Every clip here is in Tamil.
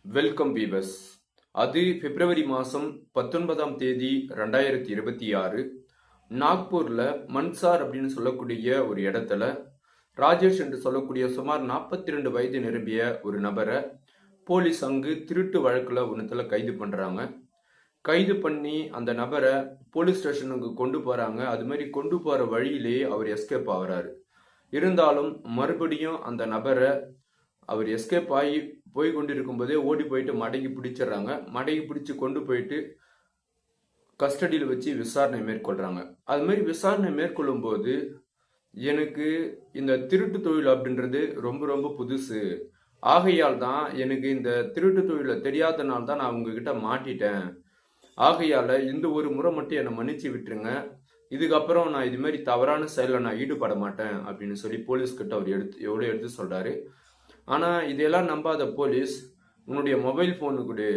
Welcome viewers. அது பிப்ரவரி மாதம் 19ஆம் தேதி 2026 நாக்பூரில் மன்சார் அப்படின்னு சொல்லக்கூடிய ஒரு இடத்துல ராஜேஷ் என்று சொல்லக்கூடிய சுமார் 42 வயது நிரம்பிய ஒரு நபரை போலீஸ் அங்கு திருட்டு வழக்கில் ஒன்றுத்தில் கைது பண்ணுறாங்க. கைது பண்ணி அந்த நபரை போலீஸ் ஸ்டேஷனுக்கு கொண்டு போகிறாங்க. அது மாதிரி கொண்டு போகிற வழியிலேயே அவர் எஸ்கேப் ஆகிறாரு. இருந்தாலும் மறுபடியும் அந்த நபரை அவர் எஸ்கேப் ஆகி போய் கொண்டிருக்கும் போதே ஓடி போயிட்டு மடங்கி பிடிச்சிடுறாங்க. மடங்கி பிடிச்சி கொண்டு போயிட்டு கஸ்டடியில் வச்சு விசாரணை மேற்கொள்றாங்க. அது மாதிரி விசாரணை மேற்கொள்ளும் போது எனக்கு இந்த திருட்டு தொழில் அப்படின்றது ரொம்ப ரொம்ப புதுசு. ஆகையால் தான் எனக்கு இந்த திருட்டு தொழிலை தெரியாதனால தான் நான் உங்ககிட்ட மாட்டிட்டேன். ஆகையால இந்த ஒரு முறை மட்டும் என்னை மன்னிச்சு விட்டுருங்க. இதுக்கப்புறம் நான் இது மாதிரி தவறான செயலில் நான் ஈடுபட மாட்டேன் அப்படின்னு சொல்லி போலீஸ்கிட்ட அவர் எவ்வளோ எடுத்து சொல்றாரு. ஆனால் இதெல்லாம் நம்பாத போலீஸ் உன்னுடைய மொபைல் ஃபோனு கொடு,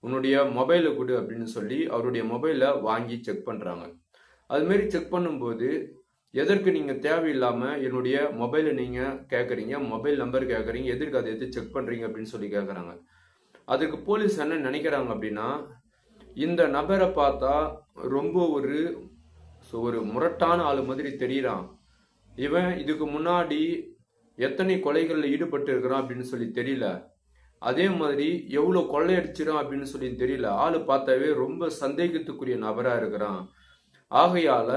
உன்னுடைய மொபைலை கொடு அப்படின்னு சொல்லி அவருடைய மொபைலை வாங்கி செக் பண்ணுறாங்க. அதுமாரி செக் பண்ணும்போது எதற்கு நீங்கள் தேவையில்லாமல் என்னுடைய மொபைலை நீங்கள் கேட்குறீங்க, மொபைல் நம்பர் கேட்குறீங்க, எதற்கு அதை எடுத்து செக் பண்ணுறீங்க அப்படின்னு சொல்லி கேட்குறாங்க. அதுக்கு போலீஸ் என்ன நினைக்கிறாங்க அப்படின்னா, இந்த நபரை பார்த்தா ரொம்ப ஒரு முரட்டான ஆளு மாதிரி தெரியுறான். இவன் இதுக்கு முன்னாடி எத்தனை கொலைகளில் ஈடுபட்டு இருக்கிறான் அப்படின்னு சொல்லி தெரியல. அதே மாதிரி எவ்வளோ கொள்ளையடிச்சிடான் அப்படின்னு சொல்லி தெரியல. ஆளு பார்த்தாவே ரொம்ப சந்தேகத்துக்குரிய நபரா இருக்கிறான். ஆகையால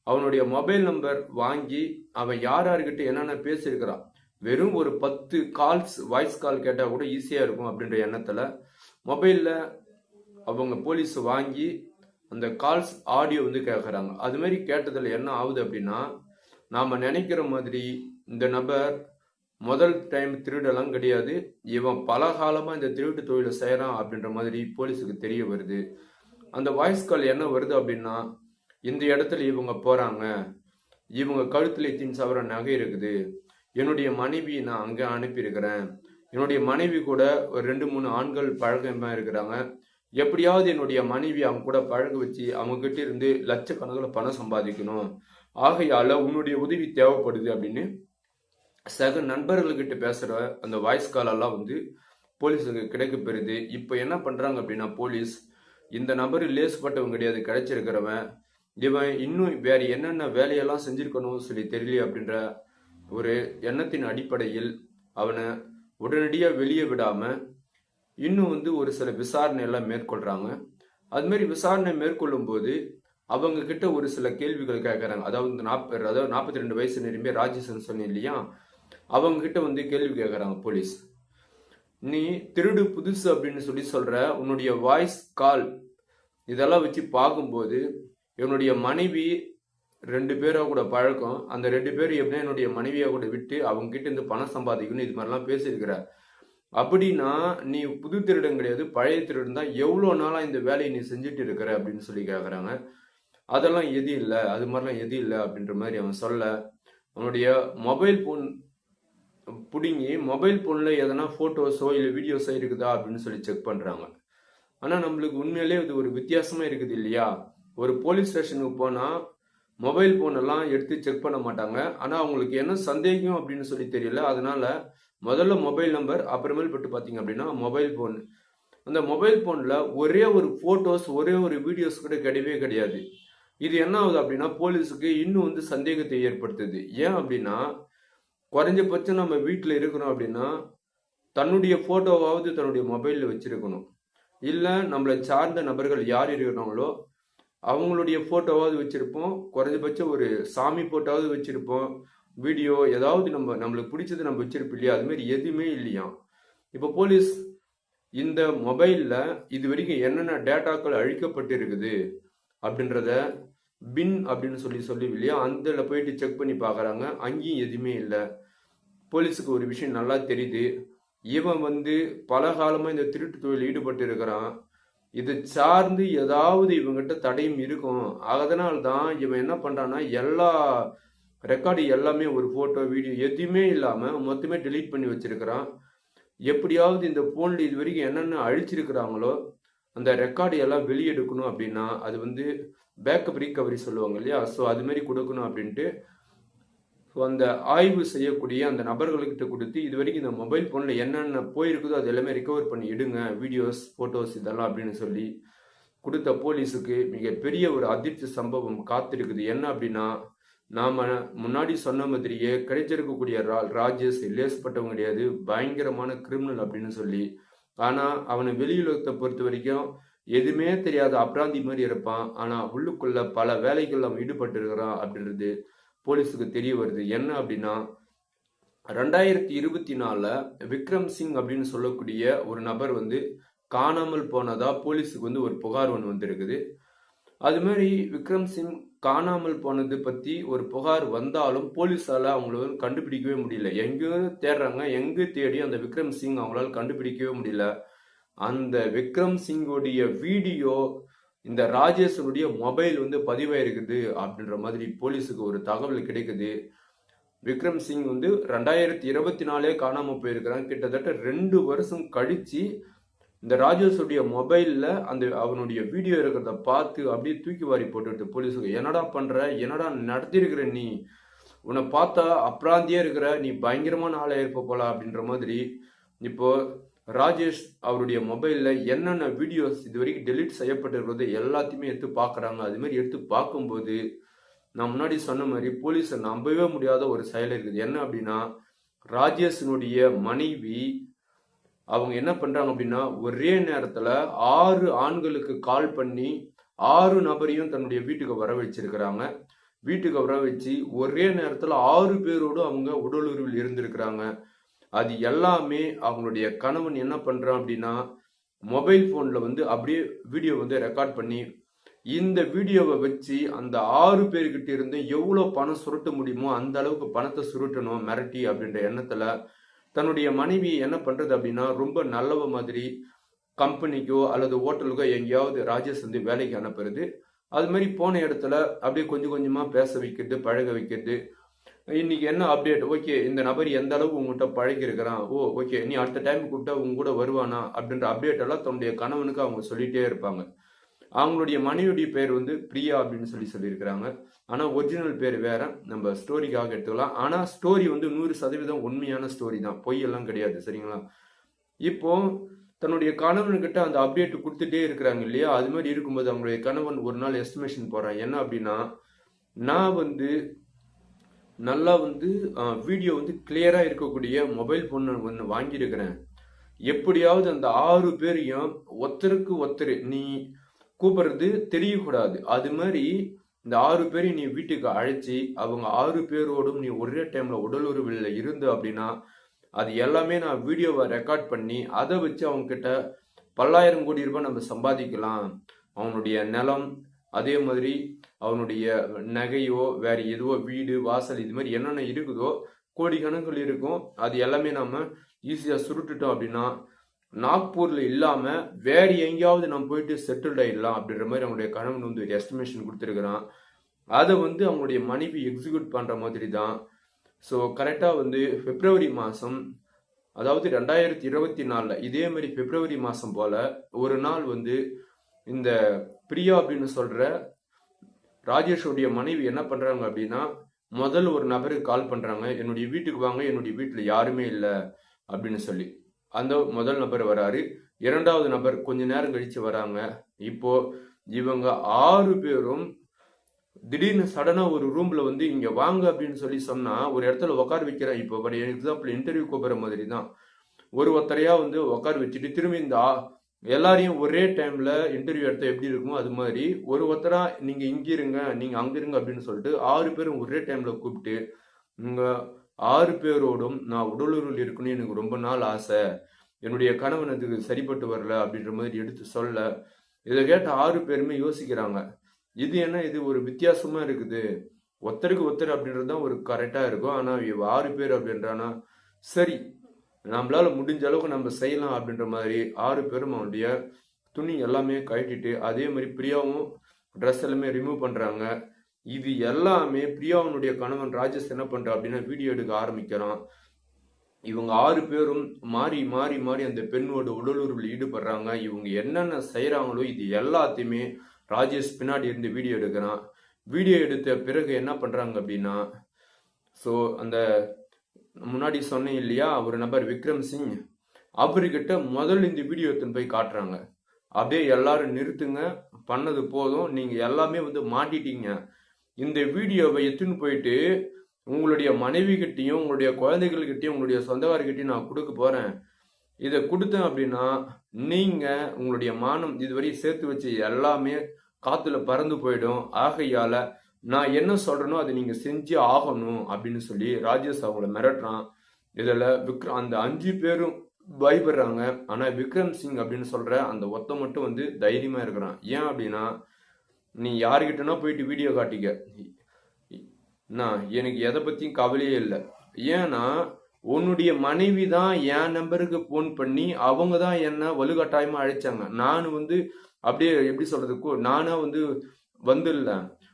அவனுடைய மொபைல் நம்பர் வாங்கி அவன் யார்கிட்ட என்னென்ன பேசியிருக்கிறான், வெறும் ஒரு 10 கால்ஸ் வாய்ஸ் கால் கேட்டால் கூட ஈஸியாக இருக்கும் அப்படின்ற எண்ணத்தில் மொபைலில் அவங்க போலீஸ் வாங்கி அந்த கால்ஸ் ஆடியோ வந்து கேட்குறாங்க. அது மாதிரி கேட்டதில் என்ன ஆகுது அப்படின்னா, நாம் நினைக்கிற மாதிரி இந்த நபர் முதல் டைம் திருடெல்லாம் கிடையாது. இவன் பல காலமாக இந்த திருட்டு தொழிலை செய்கிறான் அப்படின்ற மாதிரி போலீஸுக்கு தெரிய வருது. அந்த வாய்ஸ் கால் என்ன வருது அப்படின்னா, இந்த இடத்துல இவங்க போகிறாங்க, இவங்க கழுத்தில் 3 நகை இருக்குது, என்னுடைய மனைவி நான் அங்கே அனுப்பியிருக்கிறேன், என்னுடைய மனைவி கூட ஒரு 2-3 ஆண்கள் பழக்கமாக இருக்கிறாங்க, எப்படியாவது என்னுடைய மனைவி அவங்க கூட பழக வச்சு அவங்க கிட்ட இருந்து லட்சக்கணக்கில் பணம் சம்பாதிக்கணும், ஆகையால உன்னுடைய உதவி தேவைப்படுது அப்படின்னு சக நண்பர்கள்கிட்ட பேசுகிற அந்த வாய்ஸ் காலெல்லாம் வந்து போலீஸுக்கு கிடைக்க பெறுது. இப்போ என்ன பண்ணுறாங்க அப்படின்னா, போலீஸ் இந்த நபர் லேசுப்பட்டவன் கிடையாது, கிடைச்சிருக்கிறவன், இவன் இன்னும் வேறு என்னென்ன வேலையெல்லாம் செஞ்சுருக்கணும்னு சொல்லி தெரியல அப்படின்ற ஒரு எண்ணத்தின் அடிப்படையில் அவனை உடனடியாக வெளியே விடாமல் இன்னும் வந்து ஒரு சில விசாரணை எல்லாம் மேற்கொள்கிறாங்க. அதுமாரி விசாரணை மேற்கொள்ளும் போது அவங்க கிட்ட ஒரு சில கேள்விகள் கேட்குறாங்க. அதாவது 42 வயசு நிரம்பிய ராஜேஷன் சொன்னேன் இல்லையா, அவங்க கிட்ட வந்து கேள்வி கேட்குறாங்க போலீஸ். நீ திருடு புதுசு அப்படின்னு சொல்லி சொல்ற, உன்னுடைய வாய்ஸ் கால் இதெல்லாம் வச்சு பார்க்கும்போது என்னுடைய மனைவி 2 பேரா கூட பழக்கம், அந்த 2 பேர் எப்படின்னா என்னுடைய மனைவியா கூட விட்டு அவங்க கிட்ட இருந்து பணம் சம்பாதிக்கணும் இது மாதிரிலாம் பேசியிருக்கிற. அப்படின்னா நீ புது திருடன் கிடையாது, பழைய திருடன் தான். எவ்வளோ நாளாக இந்த வேலையை நீ செஞ்சுட்டு இருக்கிற அப்படின்னு சொல்லி கேட்குறாங்க. அதெல்லாம் எது இல்லை, அது மாதிரிலாம் எது இல்லை அப்படின்ற மாதிரி அவன் சொல்ல, அவனுடைய மொபைல் ஃபோன் பிடுங்கி மொபைல் ஃபோனில் எதனா ஃபோட்டோஸோ இல்லை வீடியோஸோ இருக்குதா அப்படின்னு சொல்லி செக் பண்ணுறாங்க. ஆனால் நம்மளுக்கு உண்மையிலே இது ஒரு வித்தியாசமாக இருக்குது இல்லையா. ஒரு போலீஸ் ஸ்டேஷனுக்கு போனால் மொபைல் ஃபோனெல்லாம் எடுத்து செக் பண்ண மாட்டாங்க. ஆனால் அவங்களுக்கு என்ன சந்தேகம் அப்படின்னு சொல்லி தெரியல. அதனால முதல்ல மொபைல் நம்பர், அப்புறமேல் பட்டு பார்த்தீங்க அப்படின்னா மொபைல் ஃபோன். அந்த மொபைல் ஃபோனில் ஒரே ஒரு ஃபோட்டோஸ், ஒரே ஒரு வீடியோஸ் கூட கிடையவே கிடையாது. இது என்ன ஆகுது அப்படின்னா போலீஸுக்கு இன்னும் வந்து சந்தேகத்தை ஏற்படுத்துது. ஏன் அப்படின்னா, குறைஞ்சபட்சம் நம்ம வீட்டில் இருக்கிறோம் அப்படின்னா தன்னுடைய ஃபோட்டோவாவது தன்னுடைய மொபைலில் வச்சிருக்கணும். இல்லை நம்மளை சார்ந்த நபர்கள் யார் இருக்கிறாங்களோ அவங்களுடைய ஃபோட்டோவாவது வச்சுருப்போம், குறைஞ்சபட்சம் ஒரு சாமி ஃபோட்டோவாவது வச்சுருப்போம், வீடியோ ஏதாவது நம்மளுக்கு பிடிச்சது நம்ம வச்சிருப்போம் இல்லையா. அதுமாரி எதுவுமே இல்லையா. இப்போ போலீஸ் இந்த மொபைலில் இது வரைக்கும் என்னென்ன டேட்டாக்கள் அழிக்கப்பட்டு இருக்குது அப்படின்றத பின் அப்படின்னு சொல்லி இல்லையா, அதில் போயிட்டு செக் பண்ணி பார்க்குறாங்க. அங்கேயும் எதுவுமே இல்லை. போலீஸுக்கு ஒரு விஷயம் நல்லா தெரியுது, இவன் வந்து பல காலமாக இந்த திருட்டு தொழில் ஈடுபட்டு இருக்கிறான், இது சார்ந்து ஏதாவது இவங்கிட்ட தடையும் இருக்கும். அதனால்தான் இவன் என்ன பண்ணுறான்னா எல்லா ரெக்கார்டு எல்லாமே, ஒரு ஃபோட்டோ வீடியோ எதுவுமே இல்லாமல் மொத்தமே டெலீட் பண்ணி வச்சிருக்கிறான். எப்படியாவது இந்த ஃபோனில் இது வரைக்கும் என்னென்ன அழிச்சிருக்கிறாங்களோ அந்த ரெக்கார்டு எல்லாம் வெளியெடுக்கணும் அப்படின்னா அது வந்து பேக்கப் ரீகவரி சொல்லுவாங்க இல்லையா, ஸோ அதுமாரி கொடுக்கணும் அப்படின்ட்டு அந்த ஆய்வு செய்யக்கூடிய அந்த நபர்கள்கிட்ட கொடுத்து இது வரைக்கும் இந்த மொபைல் ஃபோனில் என்னென்ன போயிருக்குதோ அது எல்லாமே ரிகவர் பண்ணி எடுங்க, வீடியோஸ் ஃபோட்டோஸ் இதெல்லாம் அப்படின்னு சொல்லி கொடுத்த போலீஸுக்கு மிகப்பெரிய ஒரு அதிர்ச்சி சம்பவம் காத்திருக்குது. என்ன அப்படின்னா, நாம முன்னாடி சொன்ன மாதிரியே கிடைச்சிருக்கக்கூடிய ராஜேஷ் லேசப்பட்டவங்க கிடையாது, பயங்கரமான கிரிமினல் அப்படின்னு சொல்லி. ஆனா அவனை வெளியுலகத்தை பொறுத்த வரைக்கும் எதுவுமே தெரியாத அப்ராந்தி மாதிரி இருப்பான். ஆனா உள்ளுக்குள்ள பல வேலைகள் அவன் ஈடுபட்டு இருக்கிறான் அப்படின்றது போலீஸுக்கு தெரிய வருது. என்ன அப்படின்னா, 2024 விக்ரம் சிங் அப்படின்னு சொல்லக்கூடிய ஒரு நபர் வந்து காணாமல் போனதா போலீஸுக்கு வந்து ஒரு புகார் ஒன்று வந்திருக்குது. அது மாதிரி விக்ரம் சிங் காணாமல் போனது பத்தி ஒரு புகார் வந்தாலும் போலீஸால அவங்கள வந்து கண்டுபிடிக்கவே முடியல. எங்கேயும் தேடுறாங்க, எங்க தேடி அந்த விக்ரம் சிங் அவங்களால கண்டுபிடிக்கவே முடியல. அந்த விக்ரம் சிங்கோடைய வீடியோ இந்த ராஜேஷனுடைய மொபைல் வந்து பதிவாயிருக்குது அப்படின்ற மாதிரி போலீஸுக்கு ஒரு தகவல் கிடைக்குது. விக்ரம் சிங் வந்து 2024 காணாம போயிருக்கிறான். கிட்டத்தட்ட 2 வருஷம் கழிச்சு இந்த ராஜேஷுடைய மொபைல்ல அந்த அவனுடைய வீடியோ இருக்கிறத பார்த்து அப்படியே தூக்கி வாரி போட்டுட்டு போலீஸுக்கு, என்னடா பண்ற, என்னடா நடத்திருக்கிற நீ, உன்னை பார்த்தா அப்ராந்தியா இருக்கிற, நீ பயங்கரமான ஆளா இருப்ப போல அப்படின்ற மாதிரி. இப்போ ராஜேஷ் அவருடைய மொபைல்ல என்னென்ன வீடியோஸ் இது வரைக்கும் டெலிட் செய்யப்பட்டிருக்கிறது எல்லாத்தையுமே எடுத்து பார்க்குறாங்க. அது மாதிரி எடுத்து பார்க்கும்போது நான் முன்னாடி சொன்ன மாதிரி போலீஸை நம்பவே முடியாத ஒரு செயல் இருக்குது. என்ன அப்படின்னா, ராஜேஷனுடைய மனைவி அவங்க என்ன பண்றாங்க அப்படின்னா, ஒரே நேரத்துல 6 ஆண்களுக்கு கால் பண்ணி 6 நபரையும் தன்னுடைய வீட்டுக்கு வர வச்சிருக்கிறாங்க. வீட்டுக்கு வர வச்சு ஒரே நேரத்துல 6 பேரோடு அவங்க உடலுறவில் இருந்திருக்கிறாங்க. அது எல்லாமே அவங்களுடைய கணவன் என்ன பண்றான் அப்படின்னா, மொபைல் போன்ல வந்து அப்படியே வீடியோ வந்து ரெக்கார்ட் பண்ணி இந்த வீடியோவை வச்சு அந்த 6 பேர்கிட்ட இருந்து எவ்வளவு பணம் சுருட்ட முடியுமோ அந்த அளவுக்கு பணத்தை சுருட்டணும் மிரட்டி அப்படின்ற எண்ணத்துல தன்னுடைய மனைவி என்ன பண்றது அப்படின்னா, ரொம்ப நல்லவ மாதிரி கம்பெனிக்கோ அல்லது ஹோட்டலுக்கோ எங்கேயாவது ராஜேஷ் வந்து வேலைக்கு அனுப்புறது. அது மாதிரி போன இடத்துல அப்படியே கொஞ்சம் கொஞ்சமா பேச வைக்கிறது, பழக வைக்கிறது. இன்னைக்கு என்ன அப்டேட், ஓகே இந்த நபர் எந்த அளவு உங்ககிட்ட பழகி இருக்கிறான், ஓ ஓகே நீ அடுத்த டைம் கூப்பிட்டா உங்க கூட வருவானா அப்படின்ற அப்டேட் எல்லாம் தன்னுடைய கணவனுக்கு அவங்க சொல்லிட்டே இருப்பாங்க. அவங்களுடைய மனைவியுடைய பேர் வந்து பிரியா அப்படின்னு சொல்லியிருக்கிறாங்க. ஆனா ஒரிஜினல் பேர் வேற, நம்ம ஸ்டோரிக்காக எடுத்துக்கலாம். ஆனா ஸ்டோரி வந்து 100% உண்மையான ஸ்டோரி தான், பொய் எல்லாம் கிடையாது, சரிங்களா? இப்போ தன்னுடைய கணவன்கிட்ட அந்த அப்டேட் கொடுத்துட்டே இருக்கிறாங்க இல்லையா? அது மாதிரி இருக்கும்போது அவங்களுடைய கணவன் ஒரு நாள் எஸ்டிமேஷன் போறான். என்ன அப்படின்னா, நான் வந்து நல்லா வந்து வீடியோ வந்து கிளியரா இருக்கக்கூடிய மொபைல் போன் ஒன்று வாங்கியிருக்கிறேன். எப்படியாவது அந்த 6 பேரையும் ஒருத்தருக்கு ஒருத்தர் நீ கூப்பிடுறது தெரியக்கூடாது. அது மாதிரி இந்த 6 பேரையும் நீ வீட்டுக்கு அழைச்சி அவங்க 6 பேரோடும் நீ ஒரே டைம்ல உடலுறவில் இருந்து அப்படின்னா அது எல்லாமே நான் வீடியோவை ரெக்கார்ட் பண்ணி அதை வச்சு அவங்க கிட்ட பல்லாயிரம் கோடி ரூபாய் நம்ம சம்பாதிக்கலாம். அவனுடைய நிலம், அதே மாதிரி அவனுடைய நகையோ வேற எதுவோ வீடு வாசல் இது மாதிரி என்னென்ன இருக்குதோ கோடிக்கணக்கில் இருக்கும். அது எல்லாமே நம்ம ஈஸியாக சுருட்டுட்டோம் அப்படின்னா நாக்பூர்ல இல்லாம வேற எங்கேயாவது நம்ம போயிட்டு செட்டில்ட் ஆயிடலாம் அப்படின்ற மாதிரி அவங்களுடைய கணவன் வந்து ஒரு எஸ்டிமேஷன் கொடுத்துருக்கிறான். அதை வந்து அவங்களுடைய மனைவி எக்ஸிக்யூட் பண்ற மாதிரி தான். ஸோ கரெக்டா வந்து பிப்ரவரி மாசம், அதாவது 2024 இதே மாதிரி பிப்ரவரி மாசம் போல ஒரு நாள் வந்து இந்த பிரியா அப்படின்னு சொல்ற ராஜேஷோடைய மனைவி என்ன பண்றாங்க அப்படின்னா, முதல் ஒரு நபருக்கு கால் பண்றாங்க, என்னுடைய வீட்டுக்கு வாங்க, என்னுடைய வீட்டுல யாருமே இல்லை அப்படின்னு சொல்லி. அந்த முதல் நபர் வராரு. 2வது நபர் கொஞ்ச நேரம் கழிச்சு வராங்க. இப்போ இவங்க 6 பேரும் திடீர்னு சடனா ஒரு ரூம்ல வந்து இங்க வாங்க அப்படின்னு சொல்லி சொன்னா ஒரு இடத்துல உட்கார வைக்கிறேன். இப்போ ஃபார் எக்ஸாம்பிள் இன்டர்வியூ கூப்பிடுற மாதிரி தான். ஒருத்தரையா வந்து உட்கார வச்சுட்டு திரும்பி இந்த எல்லாரையும் ஒரே டைம்ல இன்டர்வியூ எடுத்தா எப்படி இருக்குமோ அது மாதிரி ஒருத்தரா நீங்க இங்க இருங்க, நீங்க அங்க இருங்க அப்படின்னு சொல்லிட்டு 6 பேரும் ஒரே டைம்ல கூப்பிட்டு, இங்க 6 பேரோடும் நான் உடலுறவில் இருக்கணும்னு எனக்கு ரொம்ப நாள் ஆசை, என்னுடைய கணவன் அதுக்கு சரிப்பட்டு வரல அப்படின்ற மாதிரி எடுத்து சொல்ல, இதை கேட்ட 6 பேருமே யோசிக்கிறாங்க, இது என்ன இது ஒரு வித்தியாசமா இருக்குது, ஒருத்தருக்கு ஒருத்தர் அப்படின்றது தான் ஒரு கரெக்டா இருக்கும். ஆனா 6 பேர் அப்படின்றானா சரி நம்மளால முடிஞ்ச அளவுக்கு நம்ம செய்யலாம் அப்படின்ற மாதிரி 6 பேரும் அவனுடைய துணி எல்லாமே கழட்டிட்டு அதே மாதிரி பிரியாவும் ட்ரெஸ் எல்லாமே ரிமூவ் பண்றாங்க. இது எல்லாமே பிரியாவனுடைய கணவன் ராஜேஷ் என்ன பண்றா அப்படின்னா வீடியோ எடுக்க ஆரம்பிக்கிறான். இவங்க 6 பேரும் மாறி மாறி மாறி அந்த பெண்ணோட உடலுறவில் ஈடுபடுறாங்க. இவங்க என்னென்ன செய்யறாங்களோ இது எல்லாத்தையுமே ராஜேஷ் பின்னாடி இருந்து வீடியோ எடுக்கிறான். வீடியோ எடுத்த பிறகு என்ன பண்றாங்க அப்படின்னா, ஸோ அந்த முன்னாடி சொன்னேன் இல்லையா ஒரு நபர் விக்ரம் சிங், அவர்கிட்ட முதல்ல இந்த வீடியோ எடுத்துன்னு போய் காட்டுறாங்க. அப்படியே எல்லாரும் நிறுத்துங்க, பண்ணது போதும், நீங்க எல்லாமே வந்து மாட்டிட்டீங்க. இந்த வீடியோவை எடுத்துன்னு போயிட்டு உங்களுடைய மனைவி கிட்டையும் உங்களுடைய குழந்தைகள்கிட்டையும் உங்களுடைய சொந்தக்காரர்கிட்டையும் நான் கொடுக்க போறேன். இதை கொடுத்தேன் அப்படின்னா நீங்க உங்களுடைய மானம் இதுவரை சேர்த்து வச்சு எல்லாமே காத்துல பறந்து போயிடும். ஆகையால நான் என்ன சொல்றேனோ அதை நீங்க செஞ்சு ஆகணும் அப்படின்னு சொல்லி ராஜேஷ் அவங்கள மிரட்டுறான். இதுல அந்த 5 பேரும் பயப்படுறாங்க. ஆனா விக்ரம் சிங் அப்படின்னு சொல்ற அந்த ஒத்த மட்டும் வந்து தைரியமா இருக்கிறான். ஏன் அப்படின்னா, நீ யாருக்கிட்டனா போயிட்டு வீடியோ காட்டிக்க, நான் எனக்கு எதை பத்தியும் கவலையே இல்லை. ஏன்னா உன்னுடைய மனைவி தான் என் நம்பருக்கு போன் பண்ணி அவங்க தான் என்ன வலுக்கட்டாயமா அழைச்சாங்க. நான் வந்து அப்படியே எப்படி சொல்றதுக்கு நானா வந்து வந்துடல.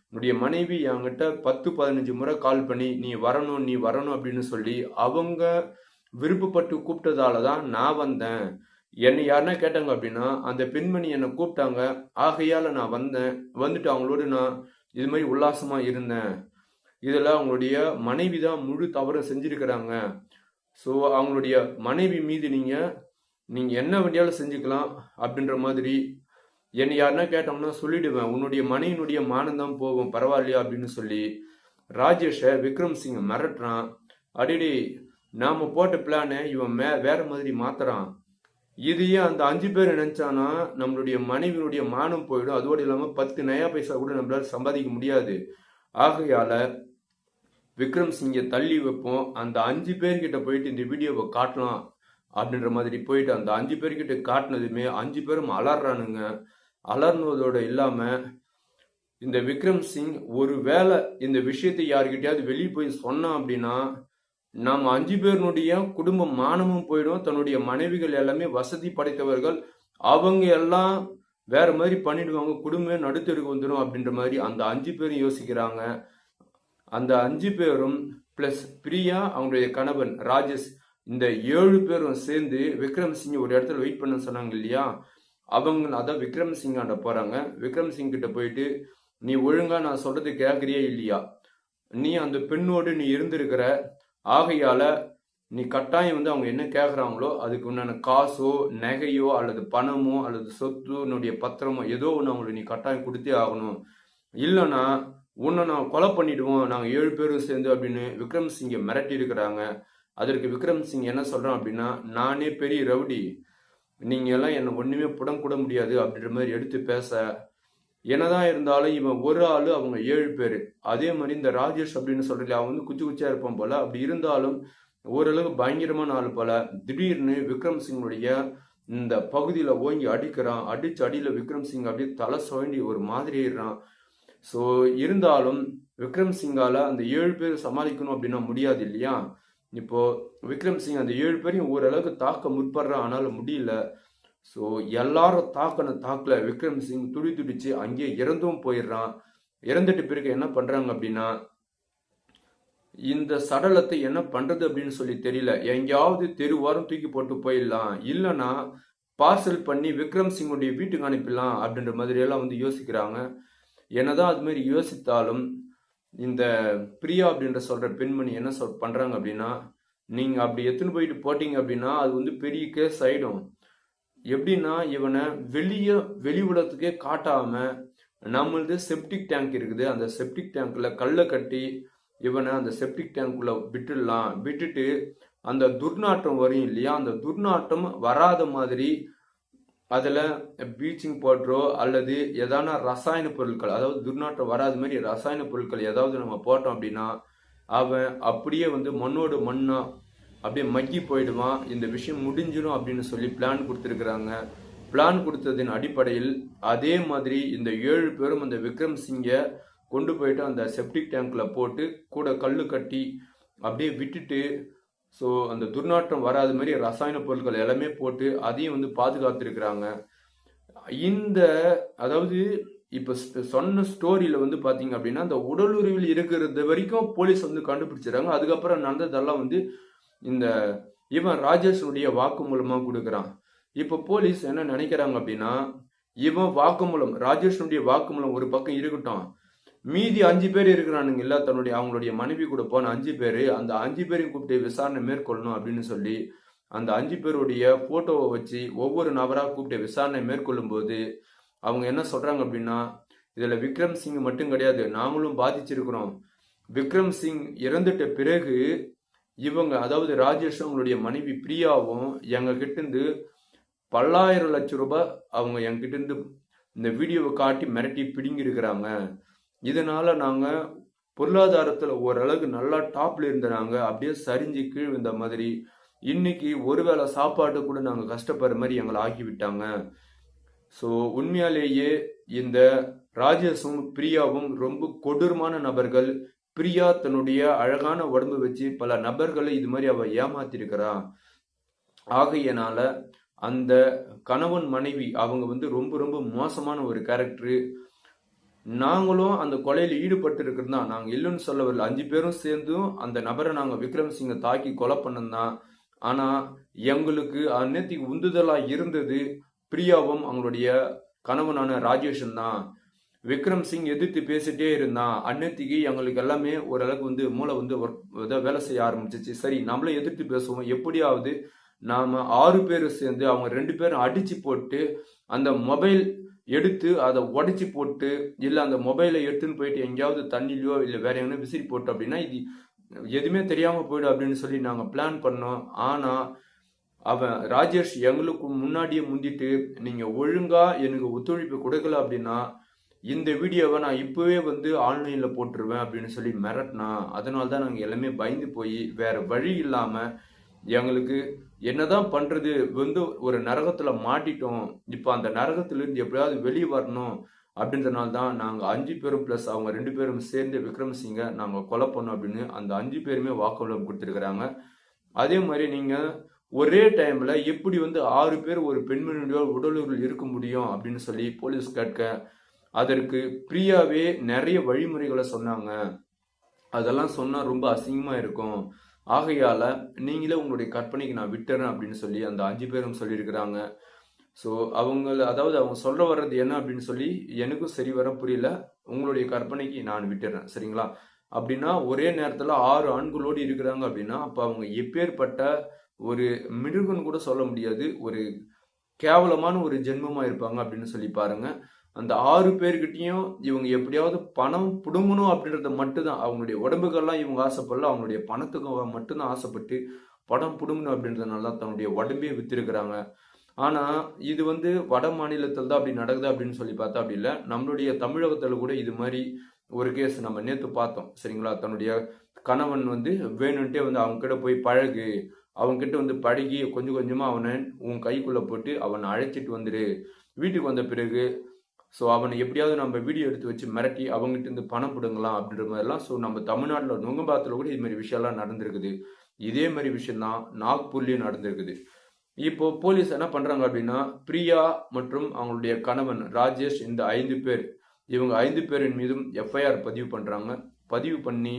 உன்னுடைய மனைவி என்கிட்ட 10-15 முறை கால் பண்ணி நீ வரணும் அப்படின்னு சொல்லி அவங்க விருப்பப்பட்டு கூப்பிட்டதால தான் நான் வந்தேன். என்னை யாருன்னா கேட்டாங்க அப்படின்னா அந்த பெண்மணி என்னை கூப்பிட்டாங்க, ஆகையால நான் வந்தேன். வந்துட்டு அவங்களோட நான் இது மாதிரி உல்லாசமா இருந்தேன். இதுல அவங்களுடைய மனைவி தான் முழு தவறு செஞ்சிருக்கிறாங்க. ஸோ அவங்களுடைய மனைவி மீது நீங்க என்ன வேண்டியாலும் செஞ்சுக்கலாம் அப்படின்ற மாதிரி என்னை யாருன்னா கேட்டோம்னா சொல்லிடுவேன், உன்னுடைய மனைவினுடைய மானந்தான் போகும், பரவாயில்லையா அப்படின்னு சொல்லி ராஜேஷை விக்ரம் சிங் மிரட்டுறான். அடிடி நாம போட்ட பிளானை இவன் வேற மாதிரி மாத்துறான். இதையே அந்த 5 பேர் நினைச்சானா நம்மளுடைய மனைவியினுடைய மானம் போயிடும். அதோடு இல்லாம 10 நயா பைசா கூட நம்மளால சம்பாதிக்க முடியாது. ஆகையால விக்ரம் சிங்கை தள்ளி வைப்போம், அந்த 5 பேர்கிட்ட போயிட்டு இந்த வீடியோவை காட்டலாம் அப்படின்ற மாதிரி போயிட்டு அந்த 5 பேர்கிட்ட காட்டினதுமே 5 பேரும் அலறானுங்க. அலர்னதோட இல்லாம இந்த விக்ரம் சிங் ஒரு வேளை இந்த விஷயத்தை யாருக்கிட்டையாவது வெளியே போய் சொன்னான் அப்படின்னா நம்ம 5 பேருடைய குடும்ப மானமும் போயிடும். தன்னுடைய மனைவிகள் எல்லாமே வசதி படைத்தவர்கள், அவங்க எல்லாம் வேற மாதிரி பண்ணிடுவாங்க, குடும்பமே நடுத்தருக்கு வந்துடும் அப்படின்ற மாதிரி அந்த 5 பேரும் யோசிக்கிறாங்க. அந்த 5 பேரும் பிளஸ் பிரியா அவங்களுடைய கணவன் ராஜேஷ், இந்த 7 பேரும் சேர்ந்து விக்ரம் சிங் ஒரு இடத்துல வெயிட் பண்ண சொன்னாங்க இல்லையா, அவங்க அதான் விக்ரம் சிங்காண்ட போறாங்க. விக்ரம் சிங் கிட்ட போயிட்டு நீ ஒழுங்கா நான் சொல்றது கேட்கறியா இல்லையா, நீ அந்த பெண்ணோடு நீ இருந்திருக்கிற, ஆகையால நீ கட்டாயம் வந்து அவங்க என்ன கேட்குறாங்களோ அதுக்கு உண்டான காசோ நகையோ அல்லது பணமோ அல்லது சொத்துனுடைய பத்திரமோ ஏதோ ஒன்று அவங்களுக்கு நீ கட்டாயம் கொடுத்தே ஆகணும், இல்லைன்னா உன்னை நான் கொலை பண்ணிடுவோம் நாங்கள் 7 பேரும் சேர்ந்து அப்படின்னு விக்ரம் சிங்கை மிரட்டி இருக்கிறாங்க. அதற்கு விக்ரம் சிங் என்ன சொல்றான் அப்படின்னா, நானே பெரிய ரவுடி, நீங்க எல்லாம் என்னை ஒண்ணுமே புடம் கூட முடியாது அப்படின்ற மாதிரி எடுத்து பேச, என்னதான் இருந்தாலும் இவன் ஒரு ஆளு அவங்க 7 பேரு. அதே மாதிரி இந்த ராஜேஷ் அப்படின்னு சொல்றீங்க அவன் வந்து குச்சி குச்சியா இருப்பான் போல, அப்படி இருந்தாலும் ஓரளவு பயங்கரமான ஆள் போல. திடீர்னு விக்ரம் சிங்குடைய இந்த பகுதியில ஓங்கி அடிக்கிறான். அடிச்ச அடியில விக்ரம் சிங் அப்படியே தலை சுழண்டி ஒரு மாதிரி ஆயிடுறான். ஸோ இருந்தாலும் விக்ரம் சிங்கால அந்த 7 பேர் சமாளிக்கணும் அப்படின்னா முடியாது இல்லையா. இப்போ விக்ரம் சிங் அந்த 7 பேரையும் ஓரளவுக்கு தாக்க முற்படுறான், ஆனாலும் முடியல. ஸோ எல்லாரும் தாக்கல விக்ரம் சிங் துடிச்சு அங்கேயே இறந்தும் போயிடுறான். இறந்துட்டு பிறகு என்ன பண்றாங்க அப்படின்னா, இந்த சடலத்தை என்ன பண்றது அப்படின்னு சொல்லி தெரியல, எங்கேயாவது தெருவாரம் தூக்கி போட்டு போயிடலாம், இல்லைன்னா பார்சல் பண்ணி விக்ரம் சிங்குடைய வீட்டுக்கு அனுப்பிடலாம் அப்படின்ற மாதிரி எல்லாம் வந்து யோசிக்கிறாங்க. என்னதான் அது மாதிரி யோசித்தாலும் இந்த பிரியா அப்படின்ற சொல்ற பெண்மணி என்ன பண்றாங்க அப்படின்னா, நீங்க அப்படி எடுத்துன்னு போயிட்டு போட்டீங்க அப்படின்னா அது வந்து பெரிய கேஸ் ஆயிடும். எப்படின்னா இவனை வெளி உலகத்துக்கே காட்டாம நம்மளது செப்டிக் டேங்க் இருக்குது, அந்த செப்டிக் டேங்க்ல கல்லை கட்டி இவனை அந்த செப்டிக் டேங்க்குள்ள விட்டுடலாம். விட்டுட்டு அந்த துர்நாற்றம் வரும் இல்லையா, அந்த துர்நாற்றம் வராத மாதிரி அதில் ப்ளீச்சிங் பவுடரோ அல்லது ஏதான ரசாயன பொருட்கள், அதாவது துர்நாற்றம் வராத மாதிரி ரசாயன பொருட்கள் ஏதாவது நம்ம போட்டோம் அப்படின்னா அவன் அப்படியே வந்து மண்ணோடு மண்ணா அப்படியே மக்கி போயிடுவான். இந்த விஷயம் முடிஞ்சிடும் அப்படின்னு சொல்லி பிளான் கொடுத்துருக்குறாங்க. பிளான் கொடுத்ததின் அடிப்படையில் அதே மாதிரி இந்த 7 பேரும் அந்த விக்ரம் சிங்கை கொண்டு போயிட்டு அந்த செப்டிக் டேங்க்ல போட்டு கூட கல்லு கட்டி அப்படியே விட்டுட்டு, ஸோ அந்த துர்நாற்றம் வராத மாதிரி ரசாயன பொருட்கள் எல்லாமே போட்டு அதையும் வந்து பாதுகாத்துருக்குறாங்க. இந்த அதாவது இப்போ சொன்ன ஸ்டோரியில வந்து பார்த்தீங்க அப்படின்னா அந்த உடலுறவில் இருக்கிறது வரைக்கும் போலீஸ் வந்து கண்டுபிடிச்சிடறாங்க. அதுக்கப்புறம் நடந்ததெல்லாம் வந்து இந்த இவன் ராஜேஷனுடைய வாக்குமூலமாக கொடுக்குறான். இப்போ போலீஸ் என்ன நினைக்கிறாங்க அப்படின்னா, இவன் வாக்குமூலம் ராஜேஷனுடைய வாக்குமூலம் ஒரு பக்கம் இருக்கட்டும், மீதி 5 பேர் இருக்கிறானுங்க இல்ல, அவங்களுடைய மனைவி கூட போன 5 பேரு, அந்த 5 பேரையும் கூப்பிட்டு விசாரணை மேற்கொள்ளணும் அப்படின்னு சொல்லி அந்த 5 பேருடைய போட்டோவை வச்சு ஒவ்வொரு நபரா கூப்பிட்டு விசாரணை மேற்கொள்ளும் போது அவங்க என்ன சொல்றாங்க அப்படின்னா, இதுல விக்ரம் சிங் மட்டும் கிடையாது, நாங்களும் பாதிச்சிருக்கிறோம். விக்ரம் சிங் இறந்துட்ட பிறகு இவங்க, அதாவது ராஜேஷ் அவங்களுடைய மனைவி பிரியாவும் எங்க கிட்ட இருந்து பல்லாயிரம் லட்சம் ரூபாய் அவங்க என்கிட்ட இருந்து இந்த வீடியோவை காட்டி மிரட்டி பிடுங்கி இருக்கிறாங்க. இதனால நாங்க பொருளாதாரத்துல ஓரளவுக்கு நல்லா டாப்ல இருந்த நாங்க அப்படியே சரிஞ்சு கீழ் இந்த மாதிரி இன்னைக்கு ஒருவேளை சாப்பாடு கூட நாங்க கஷ்டப்படுற மாதிரி எங்களை ஆக்கி விட்டாங்க. ஸோ உண்மையாலேயே இந்த ராஜேஷும் பிரியாவும் ரொம்ப கொடூரமான நபர்கள். பிரியா தன்னுடைய அழகான உடம்பு வச்சு பல நபர்களை இது மாதிரி அவ ஏமாத்திருக்கிறா. ஆகையனால அந்த கணவன் மனைவி அவங்க வந்து ரொம்ப ரொம்ப மோசமான ஒரு கேரக்டரு. நாங்களும் அந்த கொலையில ஈடுபட்டு இருக்கிறது தான், நாங்க இல்லைன்னு சொல்ல வரல. 5 பேரும் சேர்ந்தும் அந்த நபரை நாங்க விக்ரம் சிங்கை தாக்கி கொலை பண்ணதான். ஆனா எங்களுக்கு அந்நேரத்துக்கு உந்துதலா இருந்தது பிரியாவும் அவங்களுடைய கணவனான ராஜேஷன் தான். விக்ரம் சிங் எதிர்த்து பேசிட்டே இருந்தான். அந்நேரத்துக்கு எங்களுக்கு எல்லாமே ஓரளவுக்கு வந்து மூளை வந்து வேலை செய்ய ஆரம்பிச்சிச்சு. சரி, நம்மளே எதிர்த்து பேசுவோம், எப்படியாவது நாம 6 பேர் சேர்ந்து அவங்க 2 பேரும் அடிச்சு போட்டு அந்த மொபைல் எடுத்து அதை உடைச்சி போட்டு, இல்லை அந்த மொபைலை எடுத்துன்னு போயிட்டு எங்கேயாவது தண்ணிலையோ இல்லை வேற எங்கன்னா விசிறி போட்டோம் அப்படின்னா இது எதுவுமே தெரியாம போயிடும் அப்படின்னு சொல்லி நாங்கள் பிளான் பண்ணோம். ஆனா அவன் ராஜேஷ் எங்களுக்கு முன்னாடியே முந்திட்டு, நீங்க ஒழுங்கா எனக்கு ஒத்துழைப்பு கொடுக்கல அப்படின்னா இந்த வீடியோவை நான் இப்பவே வந்து ஆன்லைன்ல போட்டுருவேன் அப்படின்னு சொல்லி மிரட்டினா. அதனால தான் நாங்கள் எல்லாமே பயந்து போய் வேற வழி இல்லாம எங்களுக்கு என்னதான் பண்றது, வந்து ஒரு நரகத்துல மாட்டிட்டோம். இப்போ அந்த நரகத்திலிருந்து எப்படியாவது வெளியே வரணும் அப்படின்றதுனால தான் நாங்கள் 5 பேரும் பிளஸ் அவங்க 2 பேரும் சேர்ந்து விக்ரம் சிங்கை நாங்கள் கொலை பண்ணோம் அப்படின்னு அந்த 5 பேருமே வாக்குமூலம் கொடுத்துருக்குறாங்க. அதே மாதிரி நீங்க ஒரே டைம்ல எப்படி வந்து 6 பேர் ஒரு பெண்மணியோட உடலுறவில் இருக்க முடியும் அப்படின்னு சொல்லி போலீஸ் கேட்க, அதற்கு பிரியாவே நிறைய வழிமுறைகளை சொன்னாங்க. அதெல்லாம் சொன்னா ரொம்ப அசிங்கமா இருக்கும். ஆகையால நீங்களே உங்களுடைய கற்பனைக்கு நான் விட்டுறேன் அப்படின்னு சொல்லி அந்த 5 பேரும் சொல்லியிருக்கிறாங்க. ஸோ அதாவது அவங்க சொல்ல வர்றது என்ன அப்படின்னு சொல்லி எனக்கும் சரி வர புரியல. உங்களுடைய கற்பனைக்கு நான் விட்டுறேன், சரிங்களா? அப்படின்னா ஒரே நேரத்தில் 6 ஆண்களோடு இருக்கிறாங்க அப்படின்னா அப்போ அவங்க எப்பேற்பட்ட ஒரு மிருகன்னு கூட சொல்ல முடியாது, ஒரு கேவலமான ஒரு ஜென்மமா இருப்பாங்க அப்படின்னு சொல்லி பாருங்க. அந்த 6 பேர்கிட்டையும் இவங்க எப்படியாவது பணம் புடுங்கணும் அப்படின்றத மட்டும்தான், அவங்களுடைய உடம்புகள்லாம் இவங்க ஆசைப்படல, அவங்களுடைய பணத்துக்கு மட்டும்தான் ஆசைப்பட்டு பணம் புடுங்கணும் அப்படின்றதுனால தான் தன்னுடைய உடம்பே வித்திருக்கிறாங்க. ஆனா இது வந்து வட மாநிலத்தில் தான் அப்படி நடக்குது அப்படின்னு சொல்லி பார்த்தா அப்படி இல்லை. நம்மளுடைய தமிழகத்துல கூட இது மாதிரி ஒரு கேஸ் நம்ம நேற்று பார்த்தோம், சரிங்களா? தன்னுடைய கணவன் வந்து வேணும்ட்டே வந்து அவங்க கிட்ட போய் பழகு, அவங்க கிட்ட வந்து பழகி கொஞ்சம் கொஞ்சமா அவனை உன் கைக்குள்ள போட்டு அவனை அழைச்சிட்டு வந்துரு, வீட்டுக்கு வந்த பிறகு ஸோ அவனை எப்படியாவது நம்ம வீடியோ எடுத்து வச்சு மிரட்டி அவங்ககிட்ட இருந்து பணம் பிடுங்கலாம் அப்படின்ற மாதிரிலாம். ஸோ நம்ம தமிழ்நாட்டில் நுங்கம்பாத்தில் கூட இது மாதிரி விஷயம்லாம் நடந்திருக்குது. இதே மாதிரி விஷயம் தான் நாக்பூர்லேயும் நடந்திருக்குது. இப்போ போலீஸ் என்ன பண்றாங்க அப்படின்னா, பிரியா மற்றும் அவங்களுடைய கணவன் ராஜேஷ், இந்த 5 பேர், இவங்க 5 பேரின் மீதும் எஃப்ஐஆர் பதிவு பண்றாங்க. பதிவு பண்ணி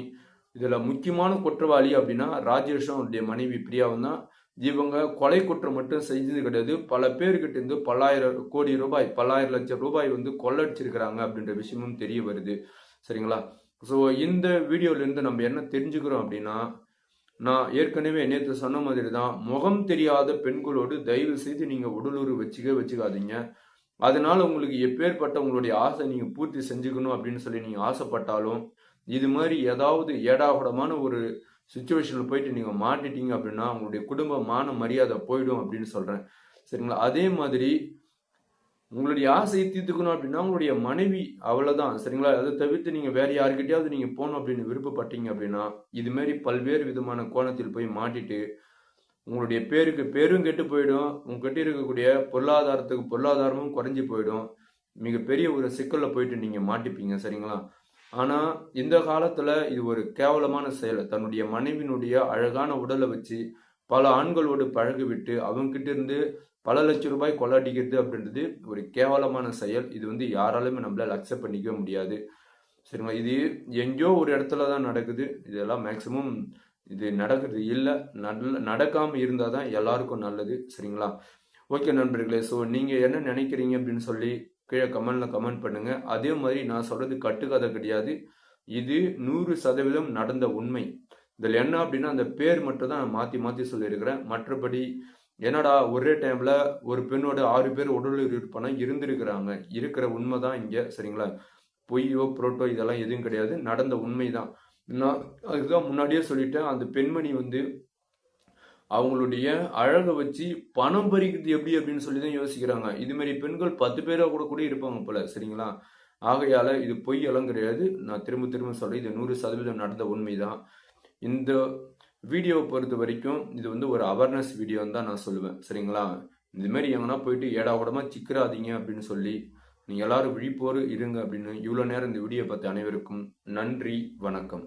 இதுல முக்கியமான குற்றவாளி அப்படின்னா ராஜேஷும் அவருடைய மனைவி பிரியாவும் தான். இவங்க கொலை குற்றம் மட்டும் செஞ்சது கிடையாது, பல பேர்கிட்ட இருந்து பல்லாயிரம் கோடி ரூபாய், பல்லாயிரம் லட்சம் ரூபாய் வந்து கொள்ளடிச்சிருக்கிறாங்க அப்படின்ற விஷயமும் தெரிய வருது, சரிங்களா? ஸோ இந்த வீடியோல இருந்து நம்ம என்ன தெரிஞ்சுக்கிறோம் அப்படின்னா, நான் ஏற்கனவே நேற்று சொன்ன மாதிரி தான், முகம் தெரியாத பெண்களோடு தயவு செய்து நீங்க உடலுறவு வச்சுக்காதீங்க. அதனால உங்களுக்கு எப்பேற்பட்ட உங்களுடைய ஆசை நீங்க பூர்த்தி செஞ்சுக்கணும் அப்படின்னு சொல்லி நீங்க ஆசைப்பட்டாலும் இது மாதிரி ஏதாவது ஏடாகூடமான ஒரு சுச்சுவேஷனில் போயிட்டு நீங்கள் மாட்டிட்டீங்க அப்படின்னா உங்களுடைய குடும்ப மான மரியாதை போயிடும் அப்படின்னு சொல்கிறேன், சரிங்களா? அதே மாதிரி உங்களுடைய ஆசையை தீர்த்துக்கணும் அப்படின்னா உங்களுடைய மனைவி, அவ்வளோதான், சரிங்களா? அதை தவிர்த்து நீங்கள் வேற யாருக்கிட்டையாவது நீங்கள் போகணும் அப்படின்னு விருப்பப்பட்டீங்க அப்படின்னா இது மாதிரி பல்வேறு விதமான கோணத்தில் போய் மாட்டிட்டு உங்களுடைய பேரும் கெட்டு போயிடும், உங்ககிட்ட இருக்கக்கூடிய பொருளாதாரமும் குறைஞ்சி போயிடும், மிகப்பெரிய ஒரு சிக்கலில் போயிட்டு நீங்கள் மாட்டிப்பீங்க, சரிங்களா? ஆனா இந்த காலத்துல இது ஒரு கேவலமான செயல். தன்னுடைய மனைவினுடைய அழகான உடலை வச்சு பல ஆண்களோடு பழகி விட்டு அவங்க கிட்ட இருந்து பல லட்சம் ரூபாய் கொள்ளடிக்கிறது அப்படின்றது ஒரு கேவலமான செயல். இது வந்து யாராலுமே நம்மளால அக்செப்ட் பண்ணிக்கவே முடியாது, சரிங்களா? இது எங்கேயோ ஒரு இடத்துல தான் நடக்குது. இதெல்லாம் மேக்சிமம் இது நடக்கிறது இல்லை. நடக்காம இருந்தாதான் எல்லாருக்கும் நல்லது, சரிங்களா? ஓகே நண்பர்களே, ஸோ நீங்க என்ன நினைக்கிறீங்க அப்படின்னு சொல்லி கீழே கமெண்ட்ல கமெண்ட் பண்ணுங்க. அதே மாதிரி நான் சொல்றது கட்டுக்கதை கிடையாது. இது 100% நடந்த உண்மை. இதில் என்ன அப்படின்னா அந்த பேர் மட்டும் தான் நான் மாற்றி மாற்றி சொல்லியிருக்கிறேன். மற்றபடி என்னடா ஒரே டைம்ல ஒரு பெண்ணோட 6 பேர் உடலுறவு இருப்பானா இருந்திருக்கிறாங்க. இருக்கிற உண்மை தான் இங்கே, சரிங்களா? பொய்யோ புரோட்டோ இதெல்லாம் எதுவும் கிடையாது. நடந்த உண்மை தான். நான் அதுதான் முன்னாடியே சொல்லிட்டேன். அந்த பெண்மணி வந்து அவங்களுடைய அழகை வச்சு பணம் பறிக்கிறது எப்படி அப்படின்னு சொல்லி தான் யோசிக்கிறாங்க. இது மாதிரி பெண்கள் 10 பேரா கூட கூட இருப்பாங்க போல, சரிங்களா? ஆகையால இது பொய் எல்லாம் கிடையாது. நான் திரும்ப திரும்ப சொல்றேன், இது 100% நடந்த உண்மைதான். இந்த வீடியோவை பொறுத்த வரைக்கும் இது வந்து ஒரு அவேர்னஸ் வீடியோன்னு தான் நான் சொல்லுவேன், சரிங்களா? இது மாதிரி எங்கன்னா போயிட்டு ஏடா கூடமா சிக்கிறாதீங்க அப்படின்னு சொல்லி நீங்க எல்லாரும் விழிப்போடு இருங்க அப்படின்னு இவ்வளோ நேரம் இந்த வீடியோ பார்த்த அனைவருக்கும் நன்றி, வணக்கம்.